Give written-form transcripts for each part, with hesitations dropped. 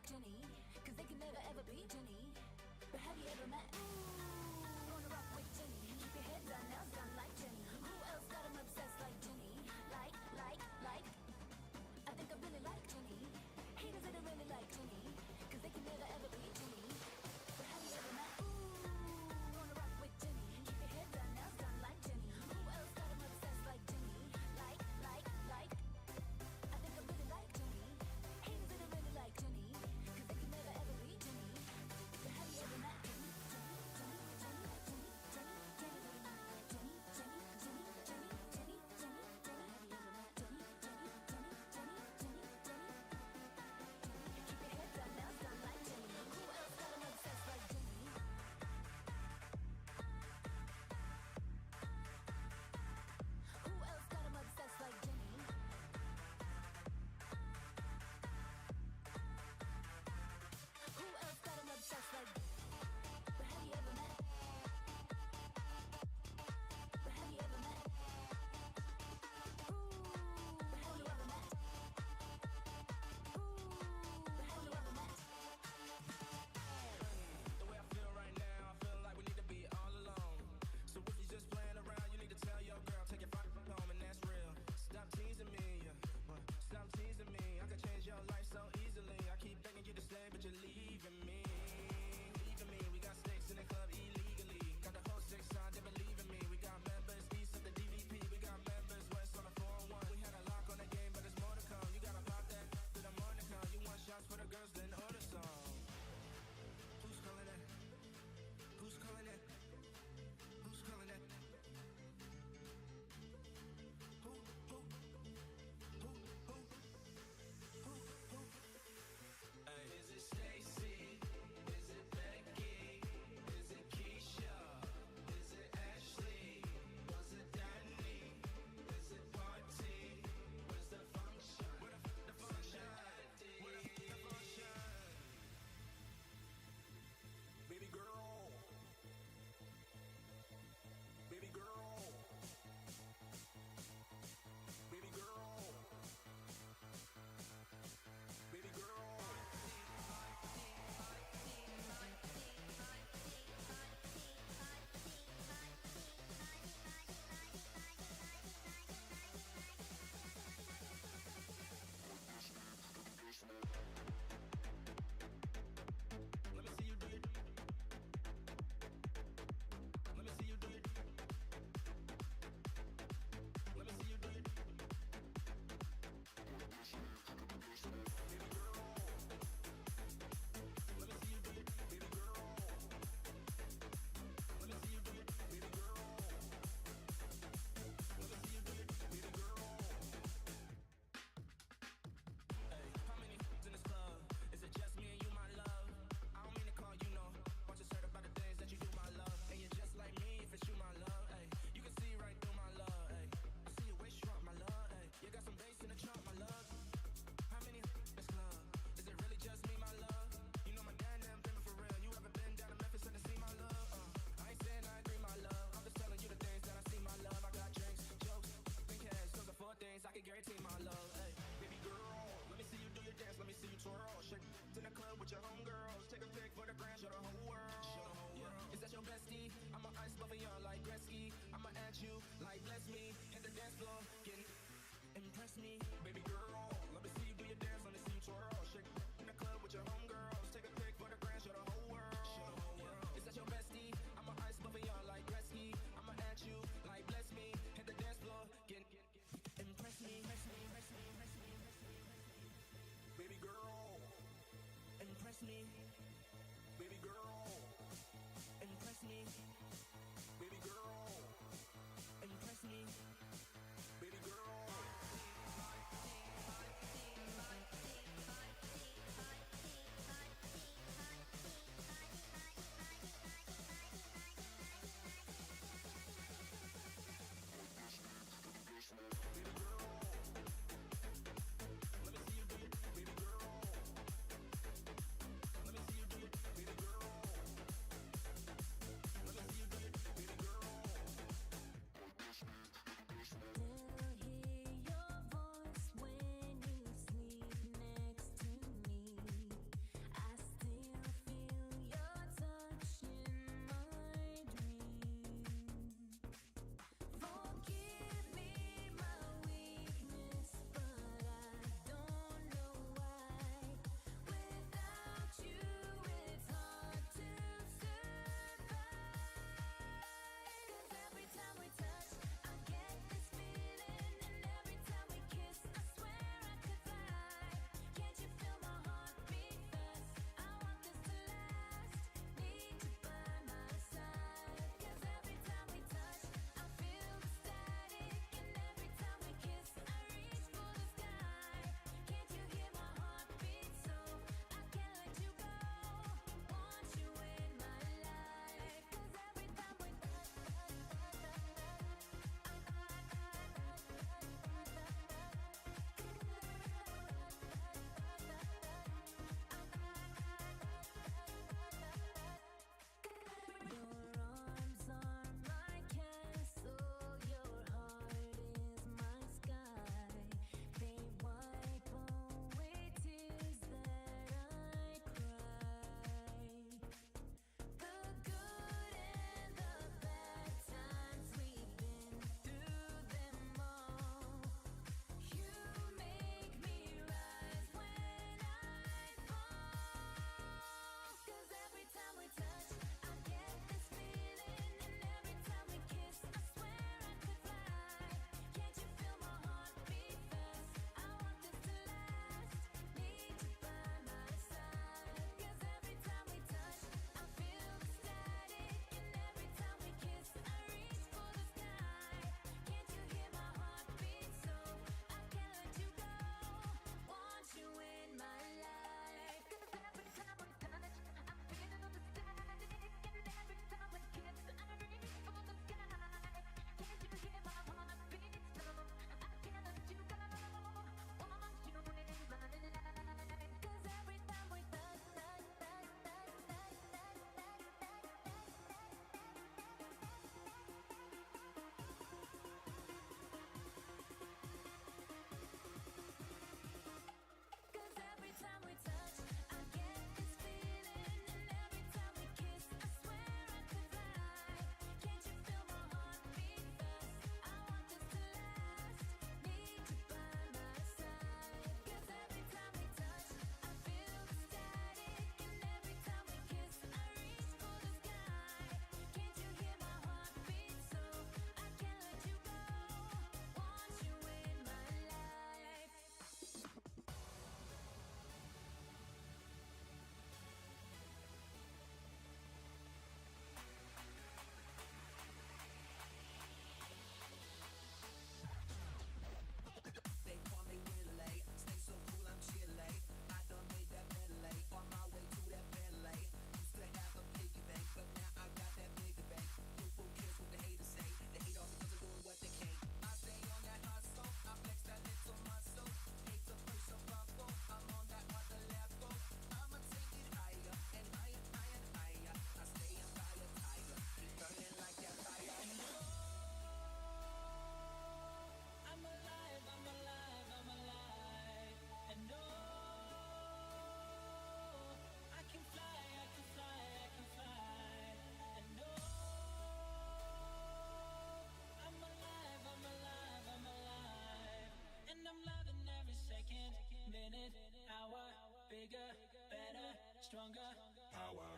like Jenny, cause they can never ever be Jenny. But have you ever met? Ooh, wanna rock with Jenny? Keep your head down, nails done like Jenny. Who else got 'em obsessed like Jenny? Like. I think I really like Jenny. Haters that I really like Jenny, cause they can never ever be Jenny. But have you ever met? Ooh, wanna rock with Jenny? Keep your head down, nails done like Jenny. Who else got 'em obsessed like Jenny? Like. I think I really like Jenny. Haters that I really like Jenny, cause they can never ever be Jenny. But have you ever met Jenny? I can guarantee my love, hey. Baby girl, let me see you do your dance, let me see you twirl. Shake in the club with your homegirls. Take a pic for the gram, show the whole world. Yeah. Is that your bestie? I'm an ice buffet young like Gretzky. I'ma at you like bless me. Hit the dance floor, get impress me. Baby girl, let me see you do your dance, let me see you twirl. Shake in the club with your homegirls. Take a pic for the gram, show the whole world. Yeah. Is that your bestie? I'm an ice buffet young like Gretzky. I'ma at you like bless me. Hit the dance floor, get impress me. Baby girl, impress me. Baby girl, impress me. Baby girl, impress me. Baby girl. bigger, better, stronger, power.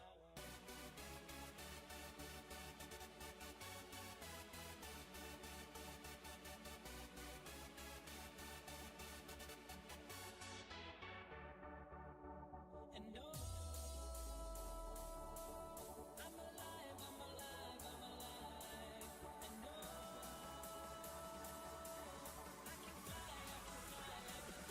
And no, I'm alive, I'm alive, I'm alive. And no, I can fly, I can fly, I can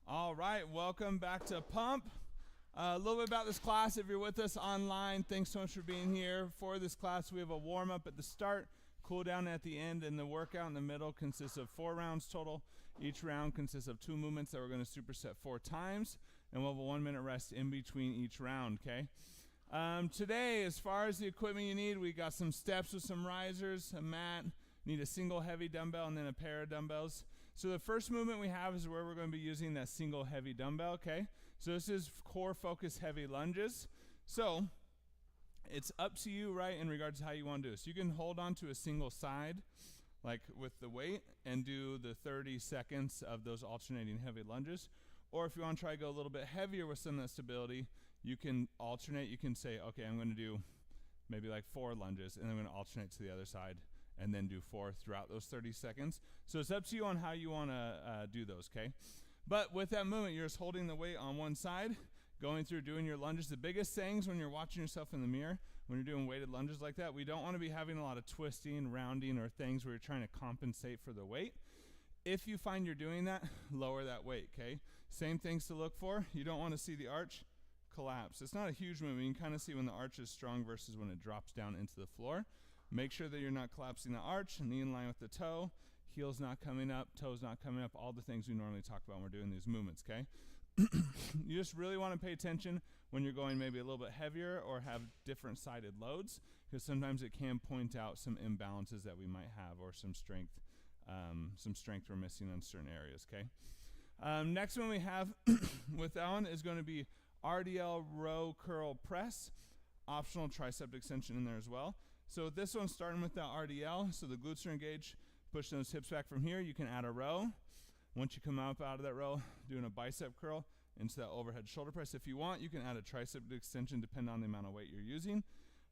All right, welcome back to Pump. A little bit about this class. If you're with us online, thanks so much for being here. For this class, we have a warm-up at the start, cool down at the end, and the workout in the middle consists of 4 rounds total. Each round consists of 2 movements that we're going to superset 4 times, and we'll have a 1-minute rest in between each round, okay? Today, as far as the equipment you need, we got some steps with some risers, a mat, need a single heavy dumbbell, and then a pair of dumbbells. So the first movement we have is where we're going to be using that single heavy dumbbell, okay? So this is core focus heavy lunges. So it's up to you, right, in regards to how you want to do this. You can hold on to a single side, like with the weight, and do the 30 seconds of those alternating heavy lunges. Or if you want to try to go a little bit heavier with some of that stability, you can alternate. You can say, okay, I'm going to do maybe like 4 lunges, and then I'm going to alternate to the other side, and then do 4 throughout those 30 seconds. So it's up to you on how you want to do those, okay? But with that movement, you're just holding the weight on one side, going through doing your lunges. The biggest things when you're watching yourself in the mirror, when you're doing weighted lunges like that, we don't want to be having a lot of twisting, rounding, or things where you're trying to compensate for the weight. If you find you're doing that, lower that weight, okay? Same things to look for. You don't want to see the arch collapse. It's not a huge movement. You can kind of see when the arch is strong versus when it drops down into the floor. Make sure that you're not collapsing the arch, knee in line with the toe, heels not coming up, toes not coming up, all the things we normally talk about when we're doing these movements, okay? You just really want to pay attention when you're going maybe a little bit heavier or have different sided loads, because sometimes it can point out some imbalances that we might have or some strength we're missing in certain areas, okay? Next one we have with that one is going to be RDL row curl press, optional tricep extension in there as well. So with this one, starting with that RDL, so the glutes are engaged, pushing those hips back from here, you can add a row. Once you come up out of that row, doing a bicep curl into that overhead shoulder press. If you want, you can add a tricep extension depending on the amount of weight you're using.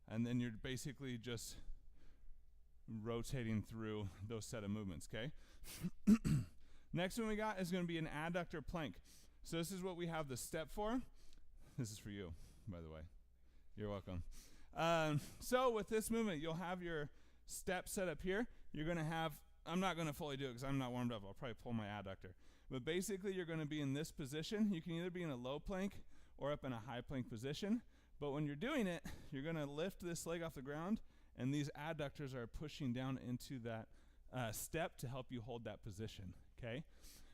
And then you're basically just rotating through those set of movements, okay? Next one we got is going to be an adductor plank. So this is what we have the step for. This is for you, by the way. You're welcome. So with this movement, you'll have your step set up here. You're going to have, I'm not going to fully do it because I'm not warmed up. I'll probably pull my adductor. But basically, you're going to be in this position. You can either be in a low plank or up in a high plank position. But when you're doing it, you're going to lift this leg off the ground, and these adductors are pushing down into that step to help you hold that position, okay?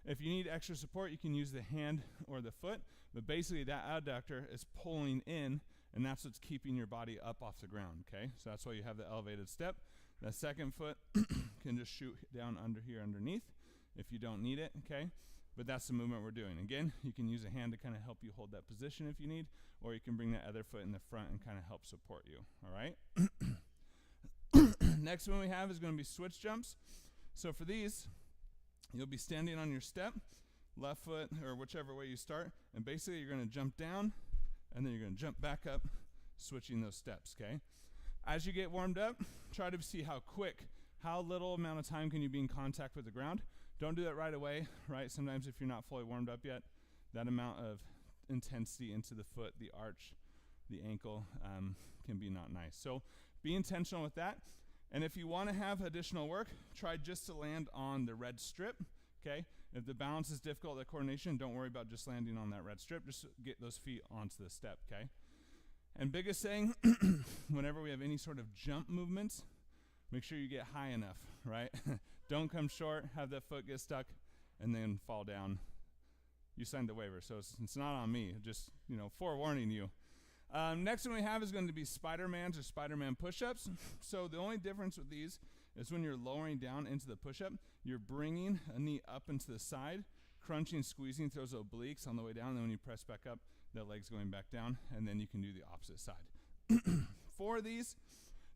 If you need extra support, you can use the hand or the foot, but basically that adductor is pulling in, and that's what's keeping your body up off the ground, okay? So that's why you have the elevated step. That second foot can just shoot down under here underneath, if you don't need it, okay? But that's the movement we're doing. Again, you can use a hand to kind of help you hold that position if you need, or you can bring that other foot in the front and kind of help support you, all right? Next one we have is going to be switch jumps. So for these, you'll be standing on your step, left foot, or whichever way you start, and basically you're going to jump down, and then you're going to jump back up, switching those steps, okay? As you get warmed up, try to see how little amount of time can you be in contact with the ground. Don't do that right away, right? Sometimes if you're not fully warmed up yet, that amount of intensity into the foot, the arch, the ankle can be not nice. So be intentional with that. And if you want to have additional work, try just to land on the red strip, okay? If the balance is difficult, that coordination, don't worry about just landing on that red strip. Just get those feet onto the step, okay? And biggest thing, whenever we have any sort of jump movements, make sure you get high enough, right? Don't come short, have that foot get stuck, and then fall down. You signed the waiver, so it's not on me. Just, forewarning you. Next one we have is going to be Spidermans or Spiderman push-ups. So the only difference with these is when you're lowering down into the push-up, you're bringing a knee up into the side, crunching, squeezing through those obliques on the way down, and then when you press back up, that leg's going back down, and then you can do the opposite side. For these,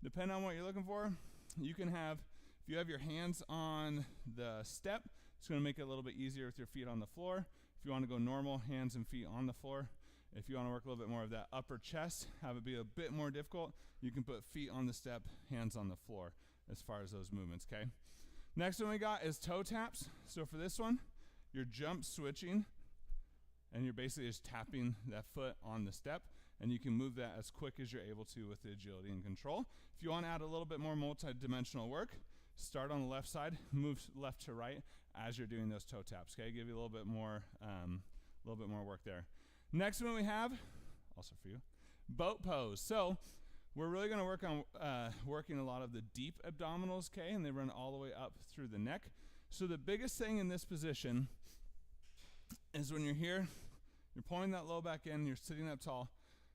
depending on what you're looking for, you can have, if you have your hands on the step, it's going to make it a little bit easier with your feet on the floor. If you want to go normal, hands and feet on the floor. If you want to work a little bit more of that upper chest, have it be a bit more difficult, you can put feet on the step, hands on the floor as far as those movements, okay? Next one we got is toe taps. So for this one, you're jump switching, and you're basically just tapping that foot on the step, and you can move that as quick as you're able to with the agility and control. If you want to add a little bit more multi-dimensional work, start on the left side, move left to right as you're doing those toe taps, okay? Give you a little bit more work there. Next one we have, also for you, boat pose. So we're really going to work on working a lot of the deep abdominals, okay? And they run all the way up through the neck. So the biggest thing in this position is when you're here, you're pulling that low back in, you're sitting up tall.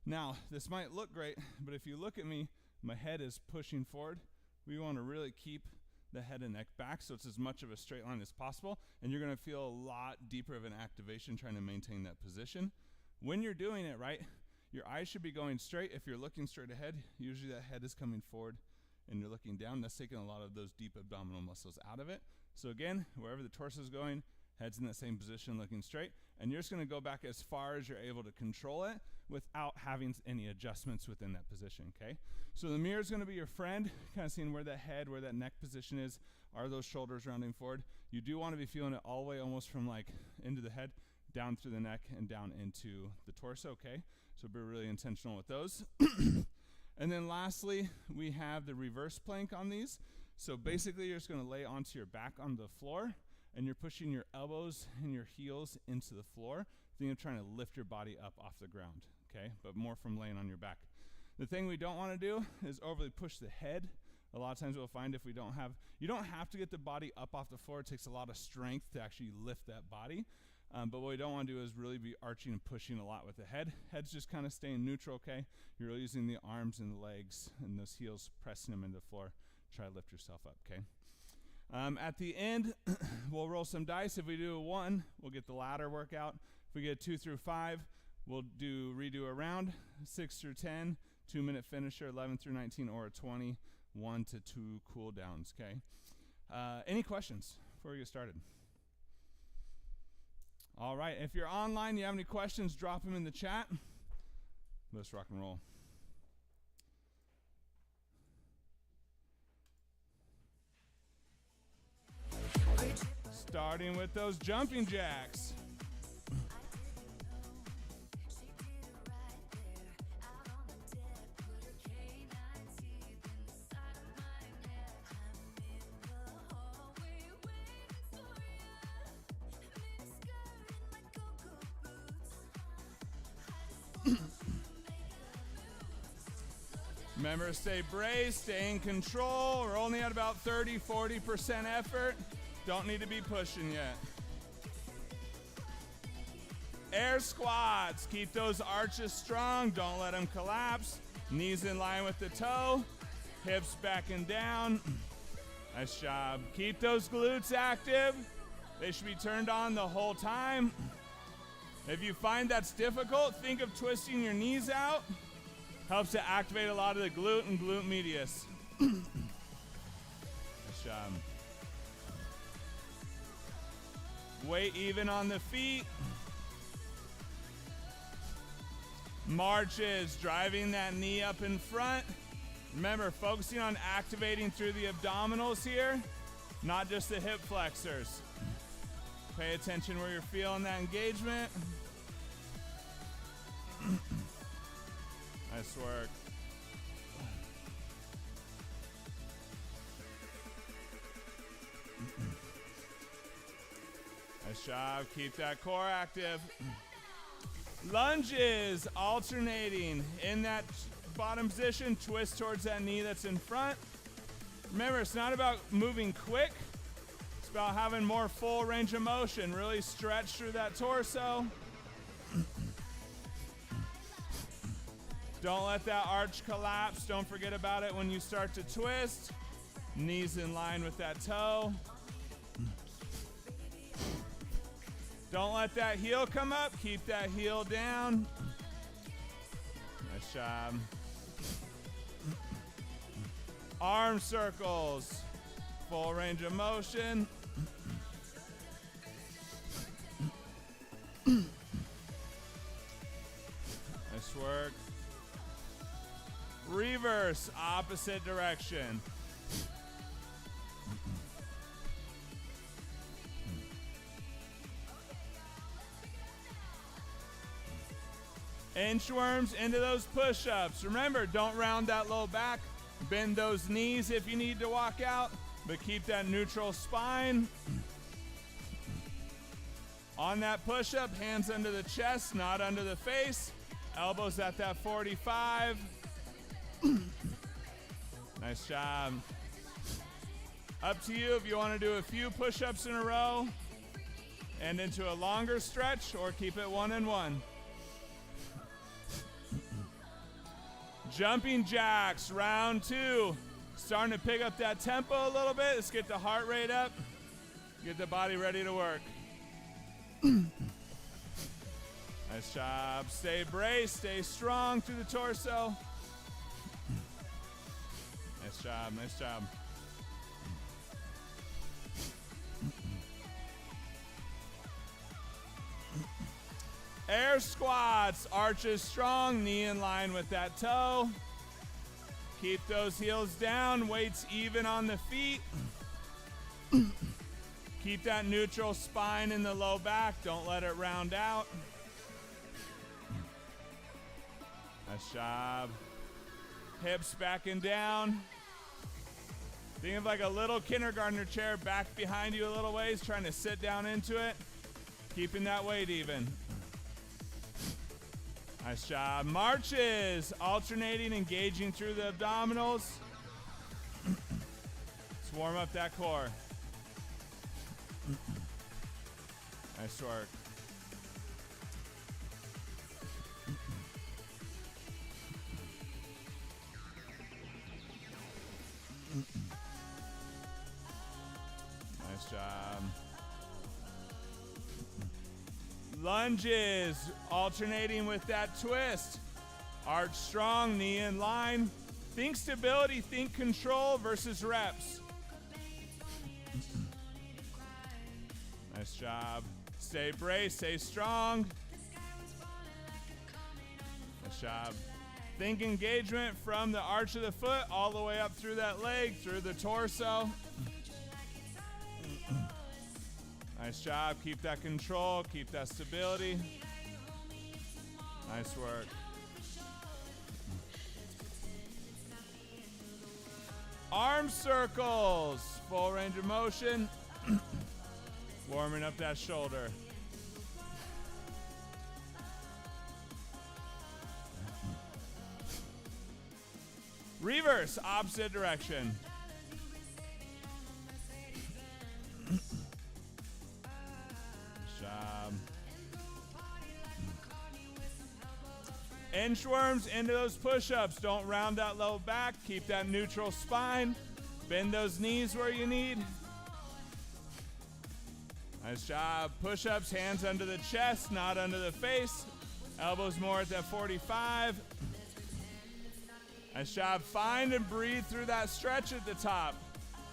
Now, this might look great, but if you look at me, my head is pushing forward. We want to really keep the head and neck back so it's as much of a straight line as possible, and you're going to feel a lot deeper of an activation trying to maintain that position. When you're doing it right, your eyes should be going straight. If you're looking straight ahead, usually that head is coming forward and you're looking down. That's taking a lot of those deep abdominal muscles out of it. So again, wherever the torso is going, head's in that same position looking straight, and you're just going to go back as far as you're able to control it without having any adjustments within that position, okay? So the mirror is going to be your friend, kind of seeing where that head, where that neck position is. Are those shoulders rounding forward? You do want to be feeling it all the way almost from like into the head, down through the neck, and down into the torso, okay? So be really intentional with those. And then lastly, we have the reverse plank on these. So basically, you're just going to lay onto your back on the floor, and you're pushing your elbows and your heels into the floor. Then you're trying to lift your body up off the ground, okay? But more from laying on your back. The thing we don't want to do is overly push the head. A lot of times we'll find if we don't have, you don't have to get the body up off the floor. It takes a lot of strength to actually lift that body. But what we don't want to do is really be arching and pushing a lot with the head. Head's just kind of staying neutral, okay? You're really using the arms and the legs and those heels, pressing them into the floor. Try to lift yourself up, okay? At the end, we'll roll some dice. If we do a 1, we'll get the ladder workout. If we get 2 through 5, we'll redo a round. 6 through 10, 2-minute finisher. 11 through 19, or a 20, 1 to 2 cool downs, okay? Any questions before we get started? All right, if you're online, you have any questions, drop them in the chat. Let's rock and roll. Starting with those jumping jacks. Remember, stay braced, stay in control. We're only at about 30-40% effort. Don't need to be pushing yet. Air squats. Keep those arches strong. Don't let them collapse. Knees in line with the toe. Hips back and down. Nice job. Keep those glutes active. They should be turned on the whole time. If you find that's difficult, think of twisting your knees out. Helps to activate a lot of the glute and glute medius. Nice job. Weight even on the feet. Marches, driving that knee up in front. Remember, focusing on activating through the abdominals here, not just the hip flexors. Pay attention where you're feeling that engagement. Nice work. Nice job. Keep that core active. Lunges, alternating in that bottom position. Twist towards that knee that's in front. Remember, it's not about moving quick. It's about having more full range of motion. Really stretch through that torso. Don't let that arch collapse. Don't forget about it when you start to twist. Knees in line with that toe. Don't let that heel come up. Keep that heel down. Nice job. Arm circles. Full range of motion. Nice work. Reverse, opposite direction. Inchworms into those push-ups. Remember, don't round that low back. Bend those knees if you need to walk out, but keep that neutral spine. On that push-up, hands under the chest, not under the face. Elbows at that 45. Nice job. Up to you if you want to do a few push-ups in a row and into a longer stretch, or keep it 1 and 1. Jumping jacks, round 2. Starting to pick up that tempo a little bit. Let's get the heart rate up. Get the body ready to work. Nice job. Stay braced, stay strong through the torso. Nice job, nice job. Air squats, arches strong, knee in line with that toe. Keep those heels down, weights even on the feet. Keep that neutral spine in the low back, don't let it round out. Nice job. Hips back and down. Think of like a little kindergartner chair back behind you a little ways, trying to sit down into it. Keeping that weight even. Nice job. Marches, alternating, engaging through the abdominals. Let's warm up that core. Nice work. Nice job. Lunges, alternating with that twist. Arch strong, knee in line. Think stability, think control versus reps. Nice job. Stay braced, stay strong. Nice job. Think engagement from the arch of the foot all the way up through that leg, through the torso. Nice job. Keep that control. Keep that stability. Nice work. Arm circles. Full range of motion. Warming up that shoulder. Reverse, opposite direction. Inchworms into those push-ups. Don't round that low back. Keep that neutral spine. Bend those knees where you need. Nice job. Push-ups, hands under the chest, not under the face. Elbows more at that 45. Nice job. Find and breathe through that stretch at the top.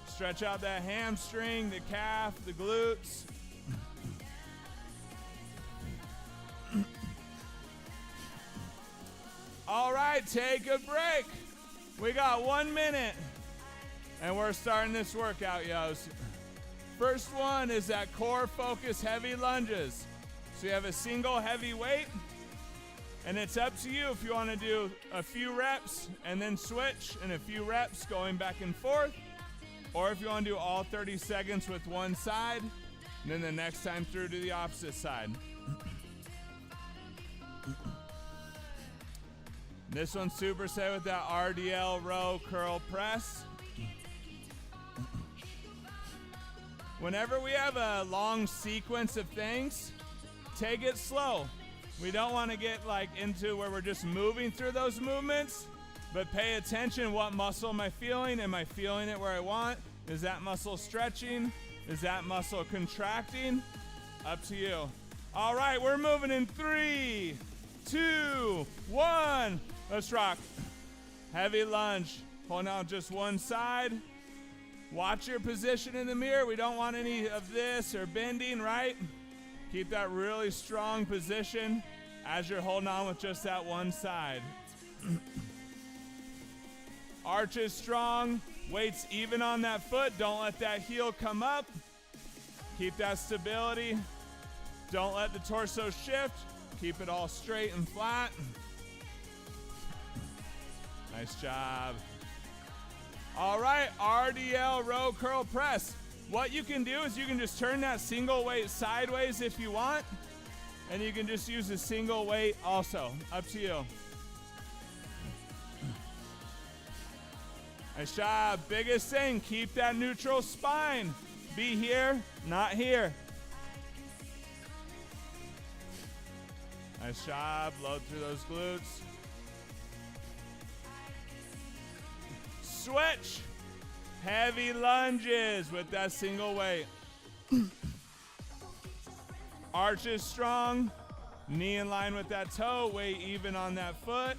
Stretch out that hamstring, the calf, the glutes. All right, take a break. We got 1 minute, and we're starting this workout, yos. First one is that core focus heavy lunges. So you have a single heavy weight, and it's up to you if you want to do a few reps and then switch, and a few reps going back and forth, or if you want to do all 30 seconds with one side, and then the next time through to the opposite side. This one's superset with that RDL row curl press. Whenever we have a long sequence of things, take it slow. We don't want to get like into where we're just moving through those movements, but pay attention. What muscle am I feeling? Am I feeling it where I want? Is that muscle stretching? Is that muscle contracting? Up to you. All right, we're moving in 3, 2, 1. Let's rock. Heavy lunge. Hold on just one side. Watch your position in the mirror. We don't want any of this or bending, right? Keep that really strong position as you're holding on with just that one side. Arches strong. Weights even on that foot. Don't let that heel come up. Keep that stability. Don't let the torso shift. Keep it all straight and flat. Nice job. All right, RDL row curl press. What you can do is you can just turn that single weight sideways if you want, and you can just use a single weight also. Up to you. Nice job. Biggest thing, keep that neutral spine. Be here, not here. Nice job. Load through those glutes. Switch. Heavy lunges with that single weight. Arches strong. Knee in line with that toe. Weight even on that foot.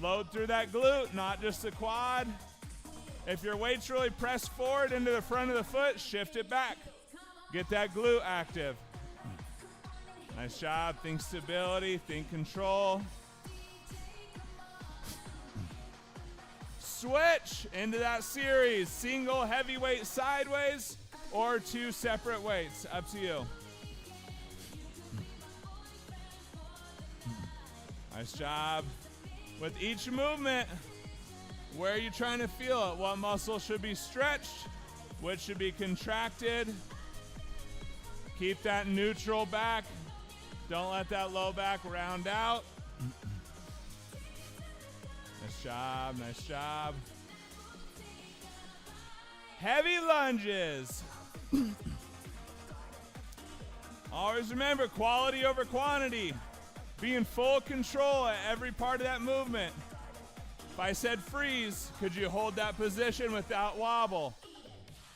Load through that glute, not just the quad. If your weight's really pressed forward into the front of the foot, shift it back. Get that glute active. Nice job. Think stability. Think control. Switch into that series. Single heavyweight sideways or two separate weights. Up to you. Nice job. With each movement, where are you trying to feel it? What muscle should be stretched? Which should be contracted? Keep that neutral back. Don't let that low back round out. Nice job, nice job. Heavy lunges. Always remember, quality over quantity. Be in full control at every part of that movement. If I said freeze, could you hold that position without wobble?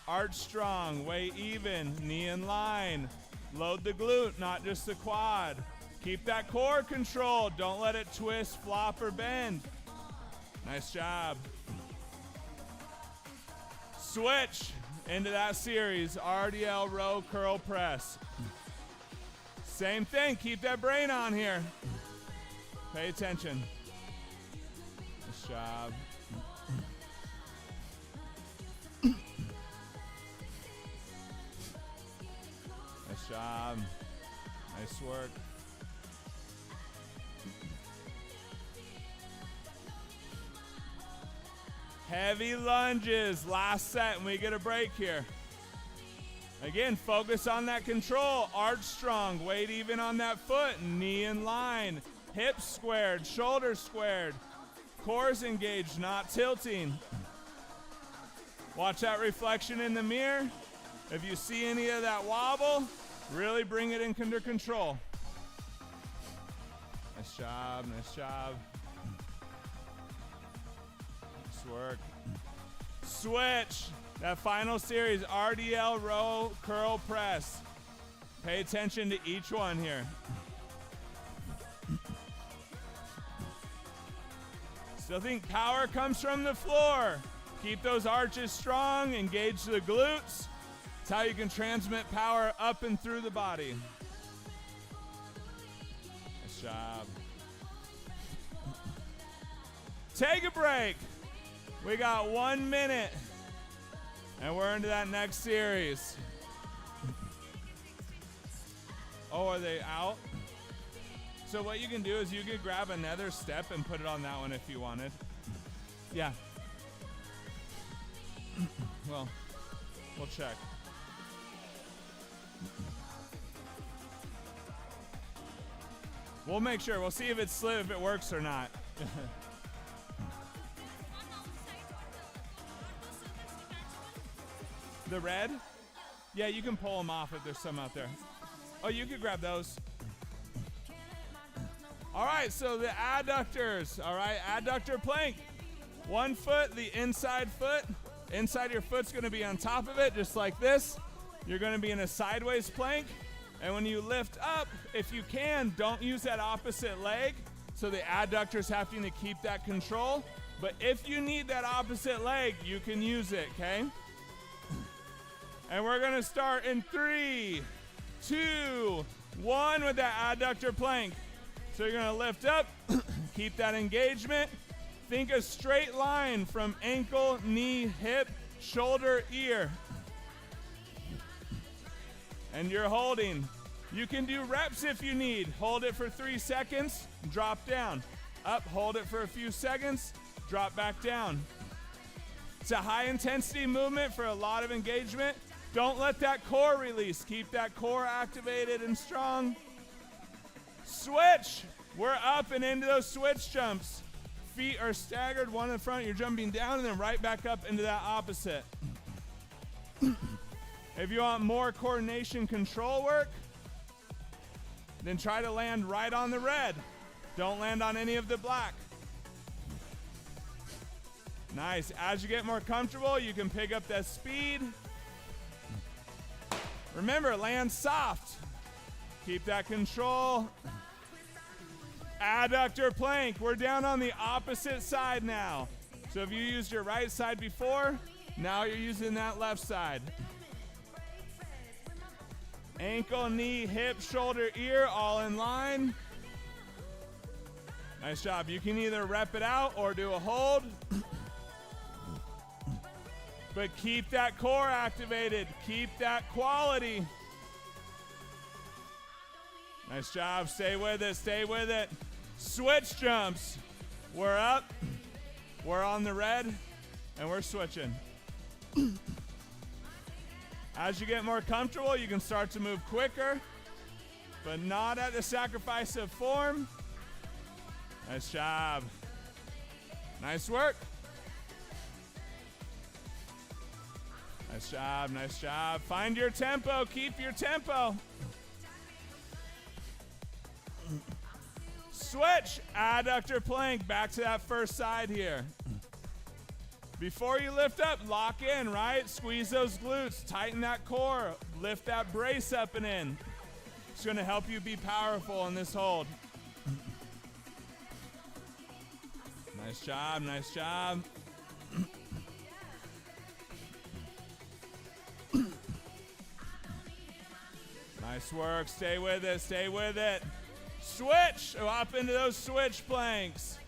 Arch strong, weight even, knee in line. Load the glute, not just the quad. Keep that core controlled. Don't let it twist, flop, or bend. Nice job. Switch into that series, RDL row curl press. Same thing, keep that brain on here. Pay attention. Nice job. Nice job. Nice work. Heavy lunges, last set, and we get a break here. Again, focus on that control. Arch strong, weight even on that foot, knee in line, hips squared, shoulders squared, cores engaged, not tilting. Watch that reflection in the mirror. If you see any of that wobble, really bring it under control. Nice job, nice job. Work. Switch. That final series, RDL row curl press. Pay attention to each one here. Still think power comes from the floor. Keep those arches strong, engage the glutes. It's how you can transmit power up and through the body. Nice job. Take a break. We got 1 minute, and we're into that next series. Oh, are they out? So what you can do is you could grab another step and put it on that one if you wanted. Yeah. Well, we'll check. We'll make sure. We'll see if it's slip, if it works or not. The red? Yeah, you can pull them off if there's some out there. Oh, you could grab those. All right, so the adductors. All right, adductor plank. 1 foot, the inside foot. Inside your foot's gonna be on top of it, just like this. You're gonna be in a sideways plank. And when you lift up, if you can, don't use that opposite leg. So the adductors having to keep that control. But if you need that opposite leg, you can use it, okay? And we're gonna start in 3, 2, 1 with that adductor plank. So you're gonna lift up, keep that engagement. Think a straight line from ankle, knee, hip, shoulder, ear. And you're holding. You can do reps if you need. Hold it for 3 seconds, drop down. Up, hold it for a few seconds, drop back down. It's a high intensity movement for a lot of engagement. Don't let that core release. Keep that core activated and strong. Switch. We're up and into those switch jumps. Feet are staggered, one in front. You're jumping down and then right back up into that opposite. If you want more coordination control work, then try to land right on the red. Don't land on any of the black. Nice. As you get more comfortable, you can pick up that speed. Remember, land soft. Keep that control. Adductor plank. We're down on the opposite side now. So if you used your right side before, now you're using that left side. Ankle, knee, hip, shoulder, ear, all in line. Nice job. You can either rep it out or do a hold. But keep that core activated. Keep that quality. Nice job. Stay with it. Stay with it. Switch jumps. We're up. We're on the red. And we're switching. As you get more comfortable, you can start to move quicker, but not at the sacrifice of form. Nice job. Nice work. Nice job, nice job. Find your tempo, keep your tempo. Switch, adductor plank, back to that first side here. Before you lift up, lock in, right? Squeeze those glutes, tighten that core, lift that brace up and in. It's gonna help you be powerful in this hold. Nice job, nice job. Nice work, stay with it, stay with it. Switch, up into those switch planks.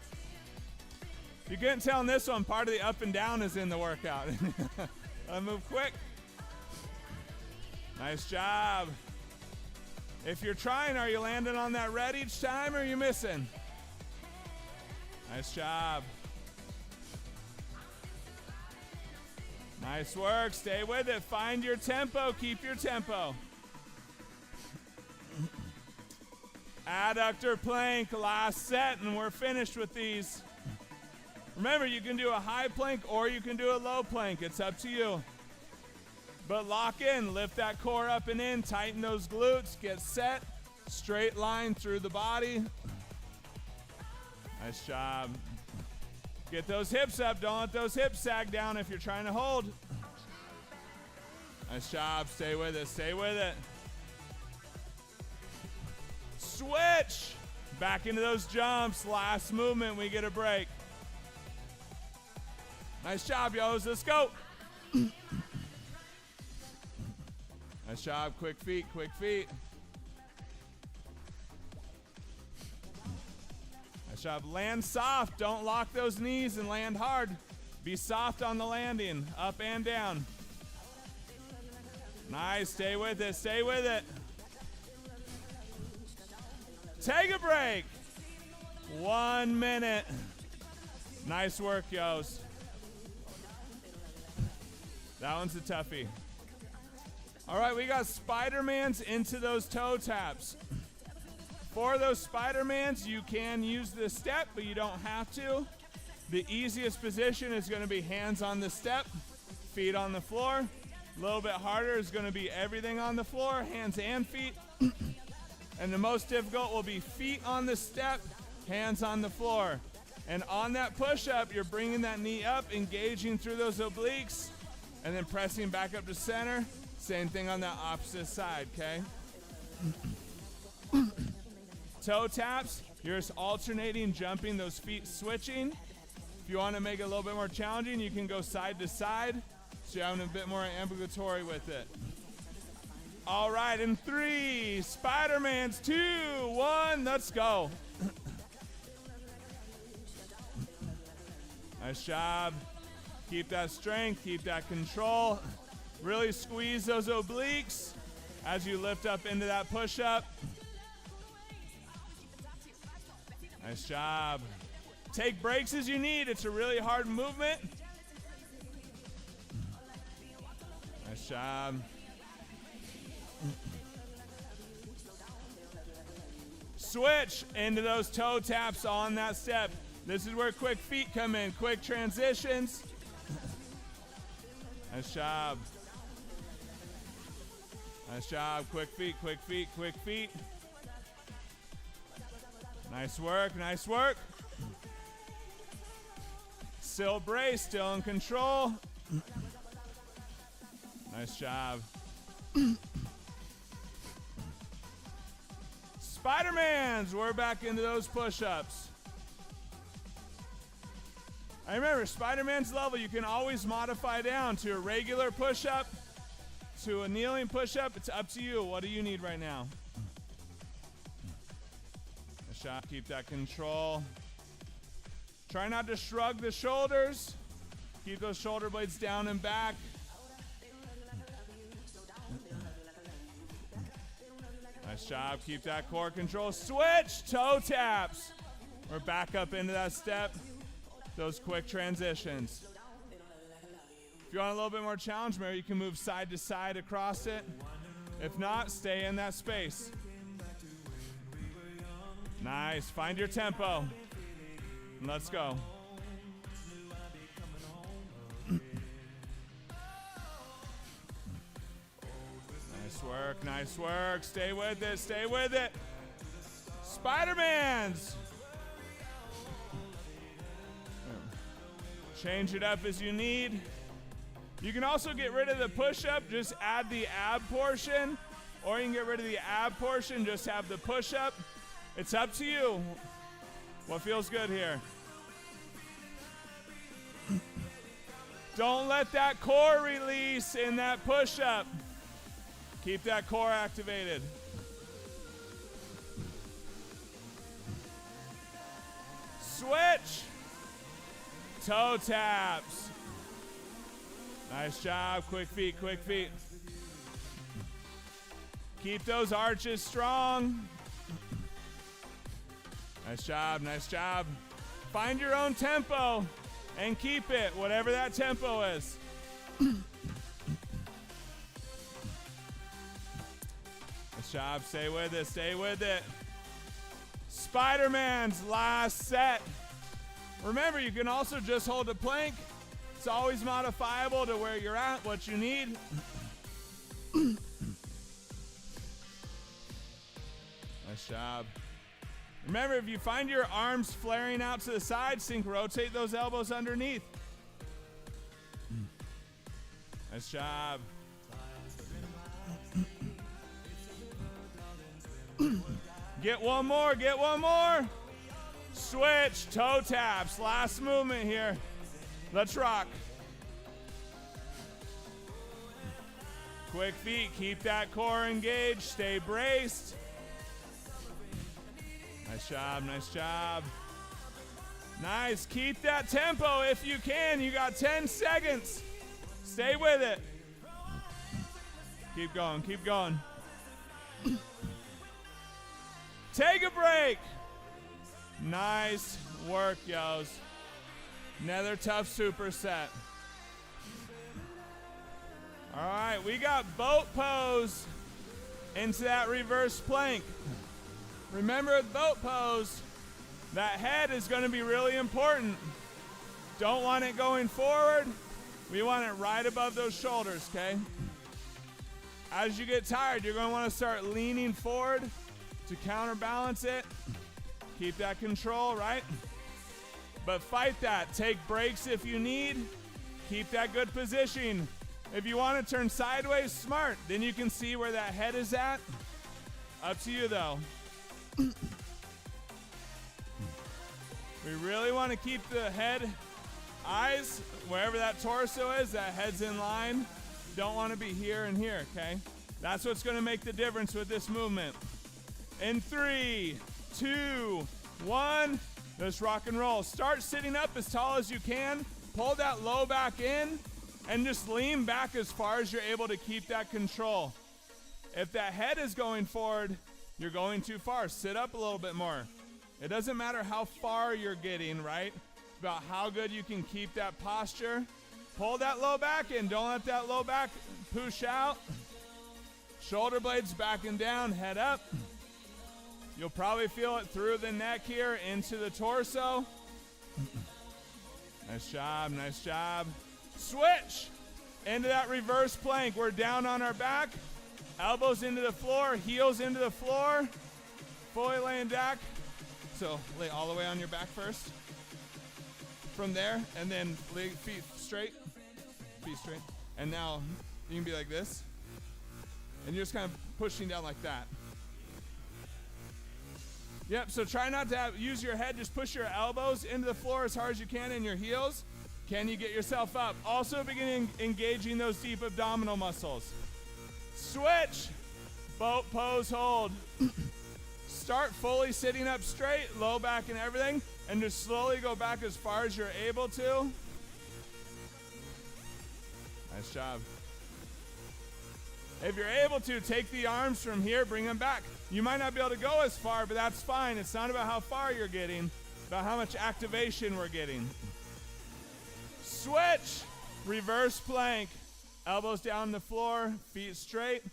You couldn't tell in this one, part of the up and down is in the workout. Move quick. Nice job. If you're trying, are you landing on that red each time or are you missing? Nice job. Nice work, stay with it. Find your tempo, keep your tempo. Adductor plank, last set, and we're finished with these. Remember, you can do a high plank or you can do a low plank. It's up to you. But lock in, lift that core up and in, tighten those glutes, get set, straight line through the body. Nice job. Get those hips up, don't let those hips sag down if you're trying to hold. Nice job, stay with it, stay with it. Switch. Back into those jumps. Last movement, we get a break. Nice job, yos. Let's go. Nice job. Quick feet, quick feet. Nice job. Land soft. Don't lock those knees and land hard. Be soft on the landing. Up and down. Nice. Stay with it. Stay with it. Take a break. 1 minute. Nice work, yos. That one's a toughie. All right, we got Spidermans into those toe taps. For those Spidermans, you can use the step, but you don't have to. The easiest position is going to be hands on the step, feet on the floor. A little bit harder is going to be everything on the floor, hands and feet. And the most difficult will be feet on the step, hands on the floor. And on that push-up, you're bringing that knee up, engaging through those obliques, and then pressing back up to center. Same thing on the opposite side, okay? Toe taps, you're just alternating, jumping, those feet switching. If you want to make it a little bit more challenging, you can go side to side, so you're having a bit more ambulatory with it. All right, in 3, Spidermans, 2, 1, let's go. Nice job. Keep that strength, keep that control. Really squeeze those obliques as you lift up into that push-up. Nice job. Take breaks as you need. It's a really hard movement. Nice job. Switch into those toe taps on that step. This is where quick feet come in, quick transitions. Nice job. Nice job. Quick feet, quick feet, quick feet. Nice work, nice work. Still brace, still in control. Nice job. Spidermans, we're back into those push-ups. I remember, Spiderman's level, you can always modify down to a regular push-up, to a kneeling push-up. It's up to you. What do you need right now? Nice job. Keep that control. Try not to shrug the shoulders. Keep those shoulder blades down and back. Nice job. Keep that core control. Switch. Toe taps. We're back up into that step. Those quick transitions. If you want a little bit more challenge, maybe you can move side to side across it. If not, stay in that space. Nice. Find your tempo. And let's go. Nice work, nice work. Stay with it, stay with it. Spidermans. Change it up as you need. You can also get rid of the push-up, just add the ab portion, or you can get rid of the ab portion, just have the push-up. It's up to you. What feels good here? Don't let that core release in that push-up. Keep that core activated. Switch. Toe taps. Nice job. Quick feet, quick feet. Keep those arches strong. Nice job, nice job. Find your own tempo and keep it, whatever that tempo is. Nice job, stay with it, stay with it. Spiderman's last set. Remember, you can also just hold a plank. It's always modifiable to where you're at, what you need. Nice job. Remember, if you find your arms flaring out to the side, rotate those elbows underneath. Nice Get one more, get one more. Switch, toe taps, last movement here. Let's rock. Quick feet, keep that core engaged, stay braced. Nice job, nice job. Nice, keep that tempo if you can. You got 10 seconds. Stay with it. Keep going, keep going. Take a break. Nice work, yos. Another tough superset. All right, we got boat pose into that reverse plank. Remember with boat pose, that head is going to be really important. Don't want it going forward. We want it right above those shoulders, okay? As you get tired, you're going to want to start leaning forward to counterbalance it. Keep that control, right? But fight that. Take breaks if you need. Keep that good position. If you want to turn sideways, smart. Then you can see where that head is at. Up to you, though. We really want to keep the head, eyes, wherever that torso is, that head's in line. Don't want to be here and here, okay? That's what's going to make the difference with this movement. In 3, 2, 1, let's rock and roll. Start sitting up as tall as you can. Pull that low back in and just lean back as far as you're able to keep that control. If that head is going forward, you're going too far. Sit up a little bit more. It doesn't matter how far you're getting, right? It's about how good you can keep that posture. Pull that low back in. Don't let that low back push out. Shoulder blades backing down, head up. You'll probably feel it through the neck here into the torso. Nice job, nice job. Switch into that reverse plank. We're down on our back. Elbows into the floor, heels into the floor. Fully laying back. So lay all the way on your back first. From there, and then feet straight. Feet straight. And now you can be like this. And you're just kind of pushing down like that. Yep, so try not to use your head. Just push your elbows into the floor as hard as you can and your heels. Can you get yourself up? Also begin engaging those deep abdominal muscles. Switch. Boat pose hold. Start fully sitting up straight, low back and everything, and just slowly go back as far as you're able to. Nice job. If you're able to, take the arms from here, bring them back. You might not be able to go as far, but that's fine. It's not about how far you're getting, it's about how much activation we're getting. Switch. Reverse plank. Elbows down the floor, feet straight.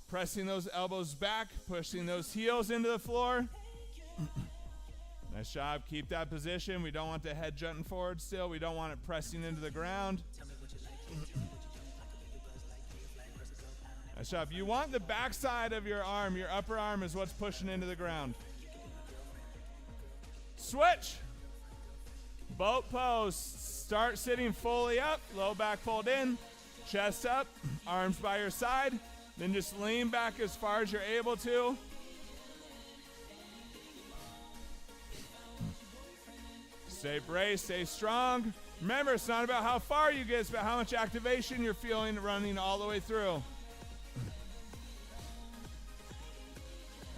Pressing those elbows back, pushing those heels into the floor. Nice job. Keep that position. We don't want the head jutting forward still. We don't want it pressing into the ground. Nice job. You want the backside of your arm, your upper arm is what's pushing into the ground. Switch. Boat pose. Start sitting fully up, low back pulled in, chest up, arms by your side. Then just lean back as far as you're able to. Stay braced, stay strong. Remember, it's not about how far you get, it's about how much activation you're feeling running all the way through.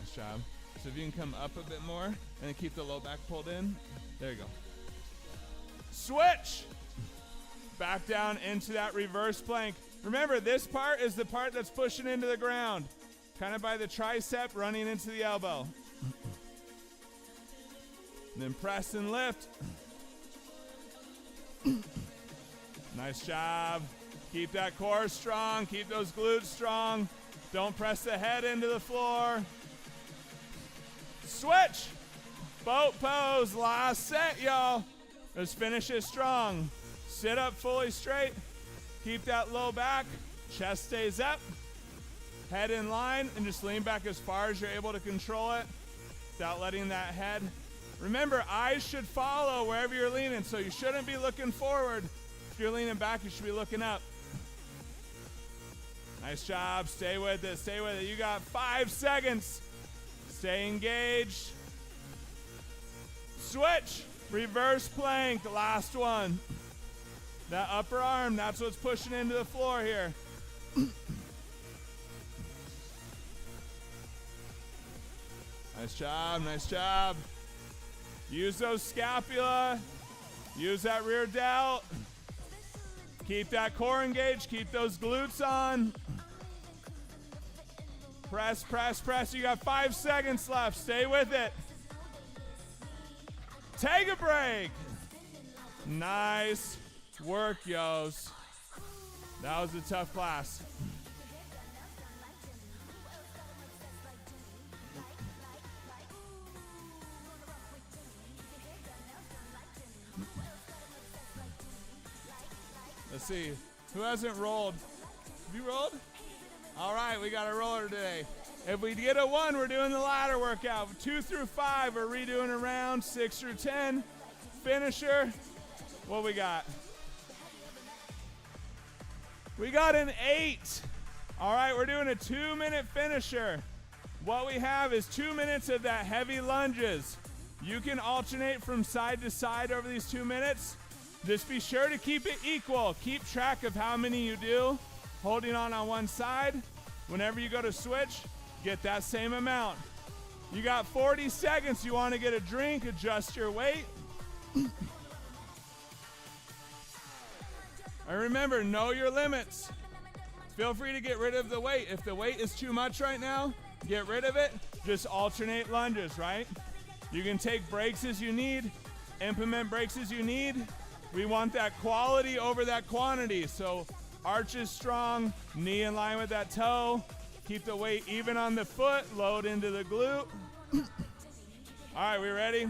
Nice job. So if you can come up a bit more and then keep the low back pulled in. There you go. Switch. Back down into that reverse plank. Remember, this part is the part that's pushing into the ground. Kind of by the tricep, running into the elbow. And then press and lift. Nice job. Keep that core strong. Keep those glutes strong. Don't press the head into the floor. Switch. Boat pose. Last set, y'all. Let's finish it strong. Sit up fully straight. Keep that low back. Chest stays up. Head in line, and just lean back as far as you're able to control it without letting that head. Remember, eyes should follow wherever you're leaning, so you shouldn't be looking forward. If you're leaning back, you should be looking up. Nice job. Stay with it. Stay with it. You got 5 seconds. Stay engaged. Switch. Reverse plank. The last one. That upper arm, that's what's pushing into the floor here. Nice job, nice job. Use those scapula. Use that rear delt. Keep that core engaged. Keep those glutes on. Press, press, press. You got 5 seconds left. Stay with it. Take a break. Nice work, yos. That was a tough class. Let's see. Who hasn't rolled? Have you rolled? All right, we got a roller today. If we get a 1, we're doing the ladder workout. 2 through 5, we're redoing a round. 6 through 10, finisher. What we got? We got an 8. All right, we're doing a 2-minute finisher. What we have is 2 minutes of that heavy lunges. You can alternate from side to side over these 2 minutes. Just be sure to keep it equal. Keep track of how many you do, holding on one side. Whenever you go to switch, get that same amount. You got 40 seconds. You want to get a drink, adjust your weight. And remember, know your limits. Feel free to get rid of the weight. If the weight is too much right now, get rid of it. Just alternate lunges, right? You can take breaks as you need, implement breaks as you need. We want that quality over that quantity. So arches strong, knee in line with that toe. Keep the weight even on the foot, load into the glute. All right, we ready?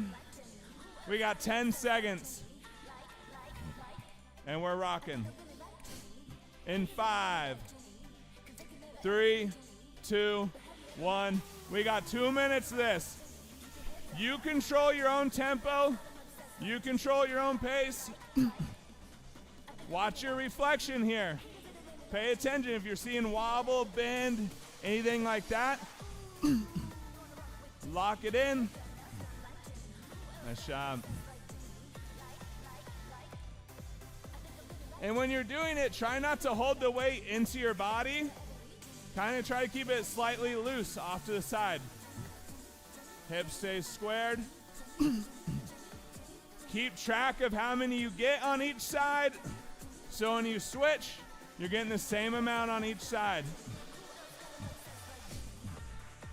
We got 10 seconds. And we're rocking. In 5, 3, 2, 1. We got 2 minutes of this. You control your own tempo. You control your own pace. Watch your reflection here. Pay attention if you're seeing wobble, bend, anything like that. Lock it in. Nice job. And when you're doing it, try not to hold the weight into your body. Kind of try to keep it slightly loose off to the side. Hips stay squared. Keep track of how many you get on each side. So when you switch, you're getting the same amount on each side.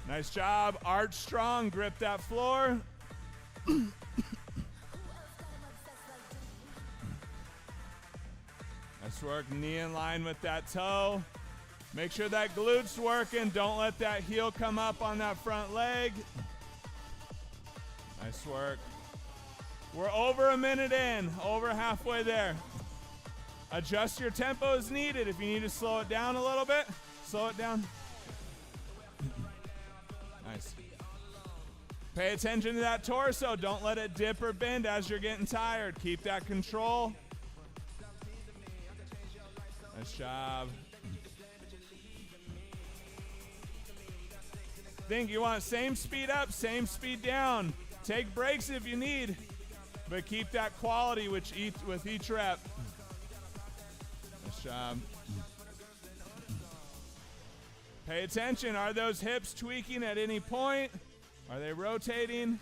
Nice job. Arch strong. Grip that floor. Nice work. Knee in line with that toe. Make sure that glute's working. Don't let that heel come up on that front leg. Nice work. We're over a minute in, over halfway there. Adjust your tempo as needed. If you need to slow it down a little bit, slow it down. Nice. Pay attention to that torso. Don't let it dip or bend as you're getting tired. Keep that control. Nice job. Think you want same speed up, same speed down. Take breaks if you need, but keep that quality with each rep. Nice job. Pay attention. Are those hips tweaking at any point? Are they rotating?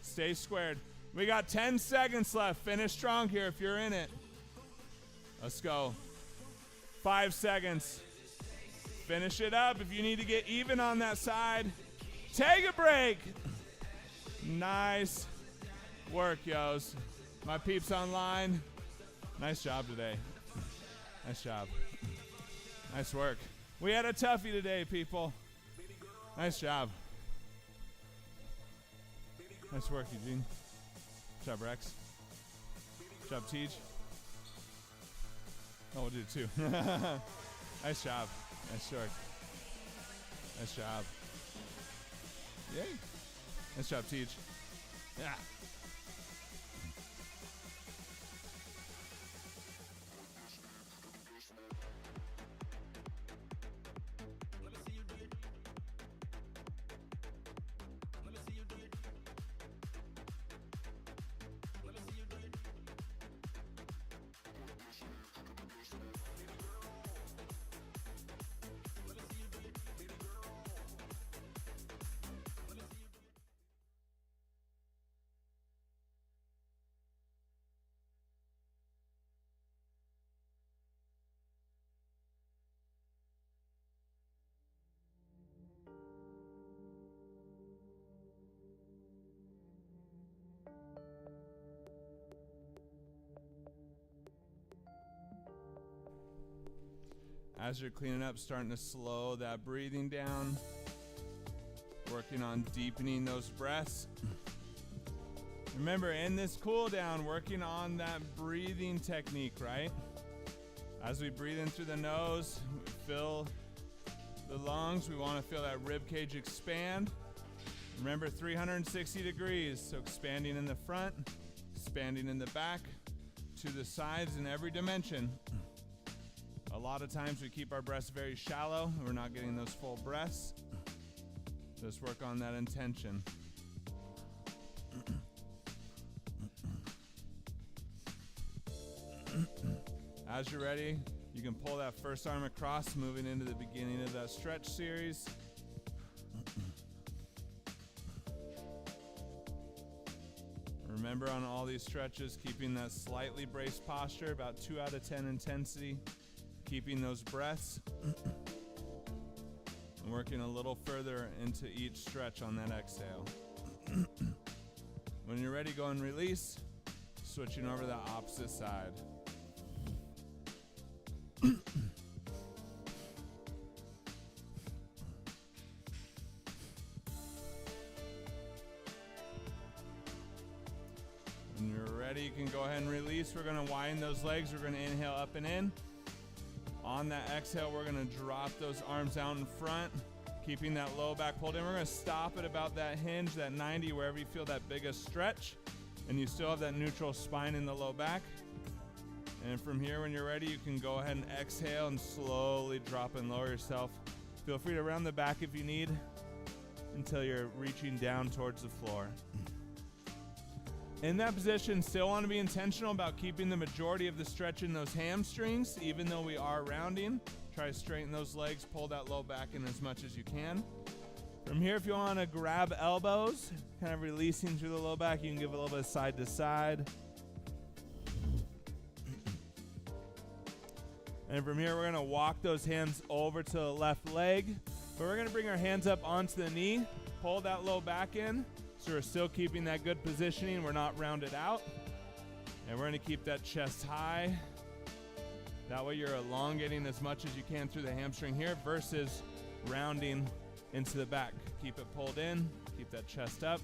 Stay squared. We got 10 seconds left. Finish strong here if you're in it. Let's go. 5 seconds. Finish it up if you need to get even on that side. Take a break. Nice work, yos. My peeps online. Nice job today. Nice job. Nice work. We had a toughie today, people. Nice job. Nice work, Eugene. Good job, Rex. Good job, Teej. Oh, we'll do it too. Nice job. Nice work. Nice job. Yay. Nice job, Teej. Yeah. As you're cleaning up, starting to slow that breathing down. Working on deepening those breaths. Remember, in this cool down, working on that breathing technique, right? As we breathe in through the nose, we fill the lungs. We want to feel that rib cage expand. Remember, 360 degrees, so expanding in the front, expanding in the back, to the sides in every dimension. A lot of times we keep our breaths very shallow. We're not getting those full breaths. Just work on that intention. As you're ready, you can pull that first arm across, moving into the beginning of that stretch series. Remember, on all these stretches, keeping that slightly braced posture, about 2 out of 10 intensity, keeping those breaths, and working a little further into each stretch on that exhale. When you're ready, go and release, switching over to the opposite side. When you're ready, you can go ahead and release. We're going to widen those legs. We're going to inhale up and in. On that exhale, we're going to drop those arms out in front, keeping that low back pulled in. We're going to stop at about that hinge, that 90, wherever you feel that biggest stretch, and you still have that neutral spine in the low back. And from here, when you're ready, you can go ahead and exhale and slowly drop and lower yourself. Feel free to round the back if you need until you're reaching down towards the floor. In that position, still want to be intentional about keeping the majority of the stretch in those hamstrings, even though we are rounding. Try to straighten those legs, pull that low back in as much as you can. From here, if you want to grab elbows, kind of releasing through the low back, you can give a little bit of side to side. And from here, we're going to walk those hands over to the left leg. But we're going to bring our hands up onto the knee, pull that low back in. So we're still keeping that good positioning. We're not rounded out. And we're going to keep that chest high. That way you're elongating as much as you can through the hamstring here versus rounding into the back. Keep it pulled in. Keep that chest up.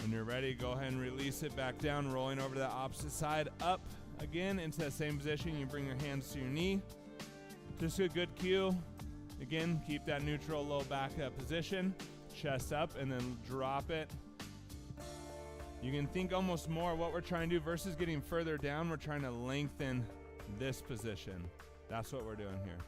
When you're ready, go ahead and release it back down, rolling over to the opposite side, up again into that same position. You bring your hands to your knee. Just a good cue. Again, keep that neutral low back position, chest up, and then drop it. You can think almost more what we're trying to do versus getting further down. We're trying to lengthen this position. That's what we're doing here.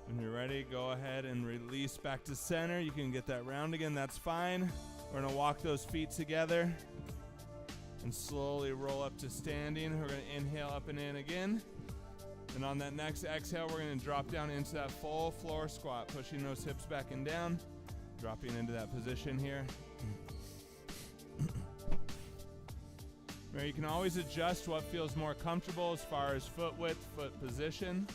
When you're ready, go ahead and release back to center. You can get that round again, that's fine. We're gonna walk those feet together and slowly roll up to standing. We're gonna inhale up and in again. And on that next exhale, we're gonna drop down into that full floor squat, pushing those hips back and down, dropping into that position here. Where you can always adjust what feels more comfortable as far as foot width, foot position.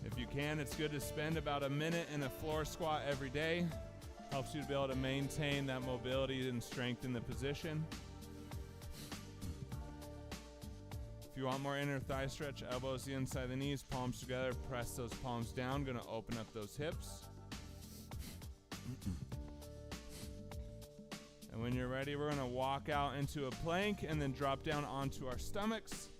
If you can, it's good to spend about a minute in a floor squat every day. Helps you to be able to maintain that mobility and strength in the position. If you want more inner thigh stretch, elbows the inside of the knees, palms together, press those palms down. Gonna open up those hips. And when you're ready, we're gonna walk out into a plank and then drop down onto our stomachs.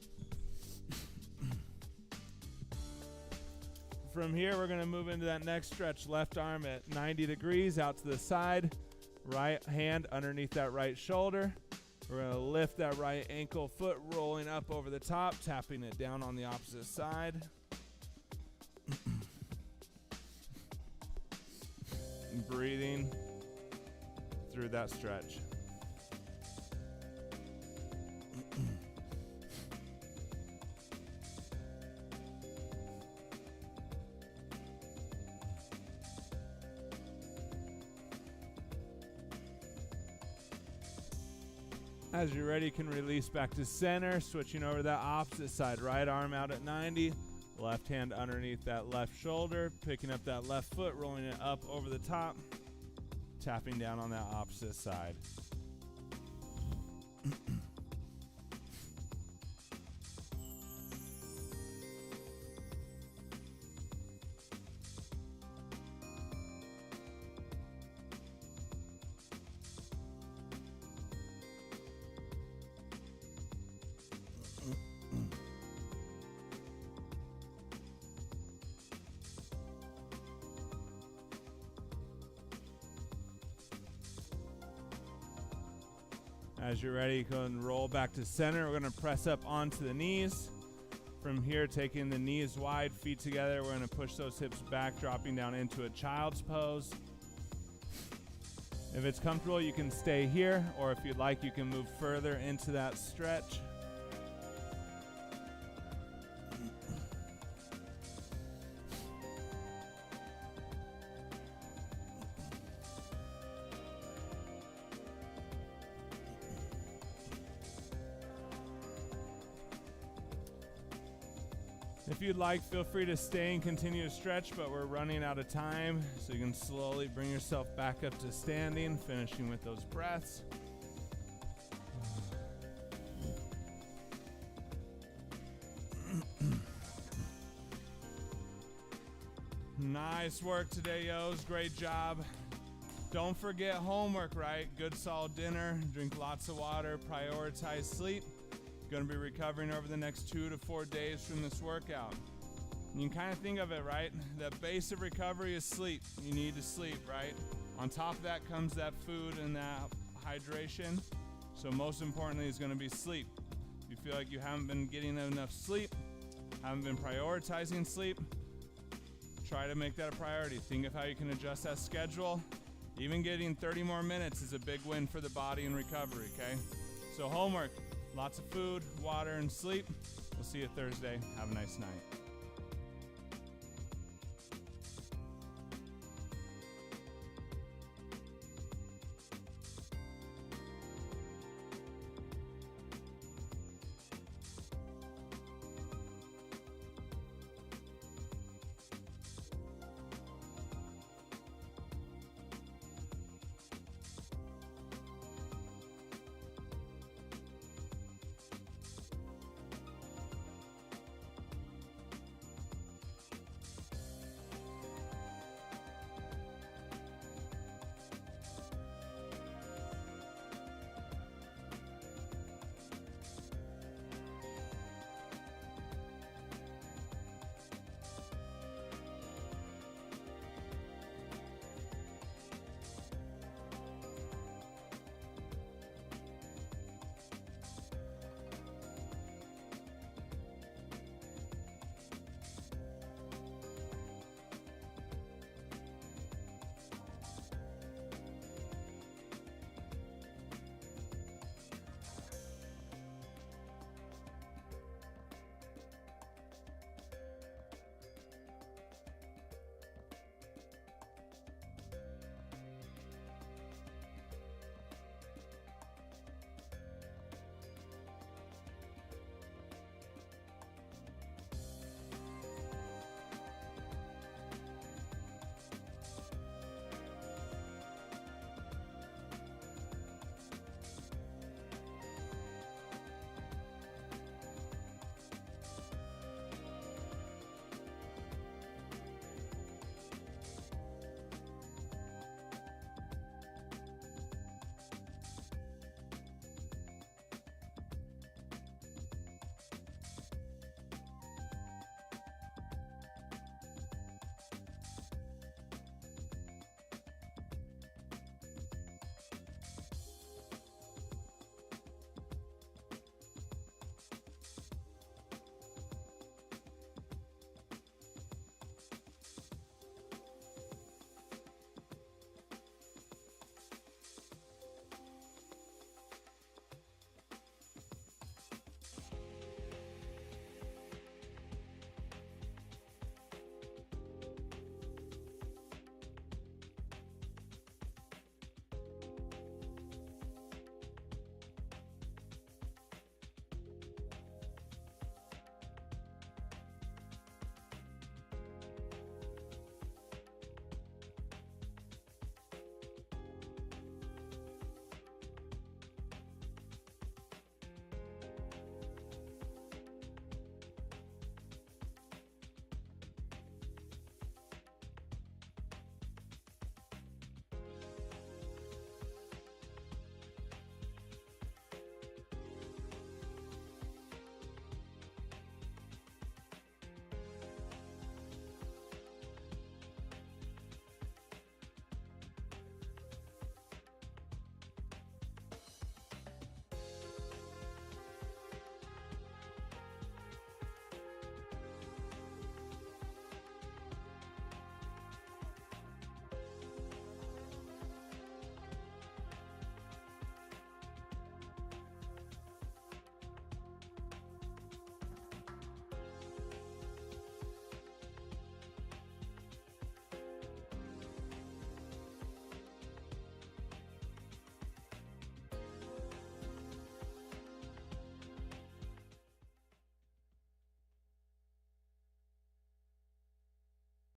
From here, we're going to move into that next stretch. Left arm at 90 degrees out to the side. Right hand underneath that right shoulder. We're going to lift that right ankle, foot rolling up over the top, tapping it down on the opposite side. And breathing through that stretch. As you're ready, you can release back to center, switching over to that opposite side. Right arm out at 90, Left hand underneath that left shoulder, picking up that left foot, rolling it up over the top, tapping down on that opposite side. As you're ready, go and roll back to center. We're going to press up onto the knees. From here, taking the knees wide, feet together, we're going to push those hips back, dropping down into a child's pose. If it's comfortable, you can stay here, or if you'd like, you can move further into that stretch. If you'd like, feel free to stay and continue to stretch, but we're running out of time, so you can slowly bring yourself back up to standing, finishing with those breaths. Nice work today, yos. Great job. Don't forget homework, right? Good solid dinner, drink lots of water, prioritize sleep. Going to be recovering over the next 2 to 4 days from this workout. And you can kind of think of it, right? The base of recovery is sleep. You need to sleep, right? On top of that comes that food and that hydration. So most importantly is going to be sleep. If you feel like you haven't been getting enough sleep, haven't been prioritizing sleep, try to make that a priority. Think of how you can adjust that schedule. Even getting 30 more minutes is a big win for the body and recovery, okay? So homework. Lots of food, water, and sleep. We'll see you Thursday. Have a nice night.